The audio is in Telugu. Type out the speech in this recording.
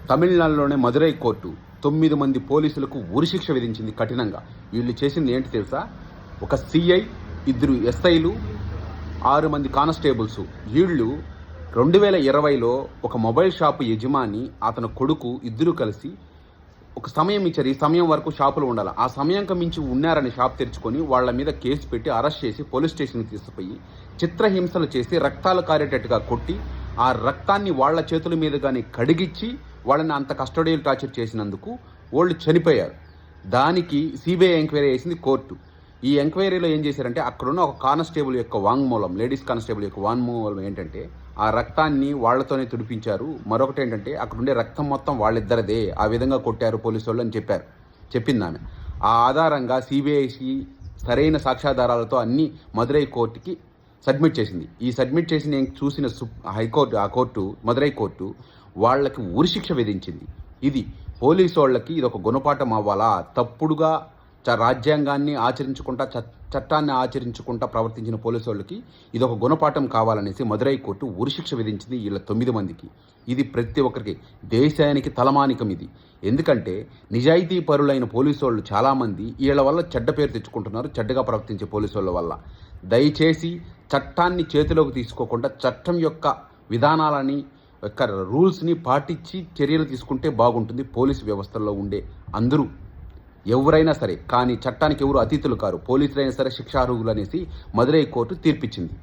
తమిళనాడులోనే మదురై కోర్టు 9 మంది పోలీసులకు ఉరిశిక్ష విధించింది కఠినంగా. వీళ్ళు చేసింది ఏంటి తెలుసా? ఒక సిఐ, 2 ఎస్ఐలు, 6 మంది కానిస్టేబుల్స్. వీళ్ళు 2020లో ఒక మొబైల్ షాపు యజమాని, అతని కొడుకు ఇద్దరు కలిసి ఒక సమయం ఇచ్చారు. ఈ సమయం వరకు షాపులు ఉండాలి. ఆ సమయంకి మించి ఉన్నారని షాప్ తెరుచుకొని వాళ్ళ మీద కేసు పెట్టి అరెస్ట్ చేసి పోలీస్ స్టేషన్కి తీసుకుపోయి చిత్రహింసలు చేసి రక్తాలు కారేటట్టుగా కొట్టి ఆ రక్తాన్ని వాళ్ళ చేతుల మీదుగానే కడిగిచ్చి వాళ్ళని అంత కస్టోడియల్ టార్చర్ చేసినందుకు వాళ్ళు చనిపోయారు. దానికి సిబిఐ ఎంక్వైరీ చేసింది కోర్టు. ఈ ఎంక్వైరీలో ఏం చేశారంటే అక్కడున్న ఒక కానిస్టేబుల్ యొక్క వాంగ్మూలం, లేడీస్ కానిస్టేబుల్ యొక్క వాంగ్మూలం ఏంటంటే ఆ రక్తాన్ని వాళ్లతోనే తుడిపించారు. మరొకటి ఏంటంటే అక్కడుండే రక్తం మొత్తం వాళ్ళిద్దరిదే, ఆ విధంగా కొట్టారు పోలీసు వాళ్ళు అని చెప్పింది ఆమె. ఆ ఆధారంగా సిబిఐసి సరైన సాక్ష్యాధారాలతో అన్ని మదురై కోర్టుకి సబ్మిట్ చేసింది. ఈ సబ్మిట్ చేసి నేను చూసిన హైకోర్టు, ఆ కోర్టు మదురై కోర్టు వాళ్ళకి ఉరిశిక్ష విధించింది. ఇది పోలీసు వాళ్ళకి ఇది ఒక గుణపాఠం అవ్వాలా? తప్పుడుగా రాజ్యాంగాన్ని ఆచరించుకుంటా చట్టాన్ని ఆచరించుకుంటా ప్రవర్తించిన పోలీసు వాళ్ళకి ఇది ఒక గుణపాఠం కావాలనేసి మదురై కోర్టు ఉరిశిక్ష విధించింది వీళ్ళ 9 మందికి. ఇది ప్రతి ఒక్కరికి, దేశానికి తలమానికం ఇది. ఎందుకంటే నిజాయితీ పరులైన పోలీసు వాళ్ళు చాలామంది వీళ్ళ వల్ల చెడ్డ పేరు తెచ్చుకుంటున్నారు, చెడ్డగా ప్రవర్తించే పోలీసు వాళ్ళ వల్ల. దయచేసి చట్టాన్ని చేతిలోకి తీసుకోకుండా చట్టం యొక్క విధానాలని యొక్క రూల్స్ని పాటించి చర్యలు తీసుకుంటే బాగుంటుంది. పోలీసు వ్యవస్థల్లో ఉండే అందరూ ఎవరైనా సరే, కానీ చట్టానికి ఎవరు అతీతులు కారు. పోలీసులైనా సరే శిక్షార్హులు అనేసి మదురై కోర్టు తీర్పిచ్చింది.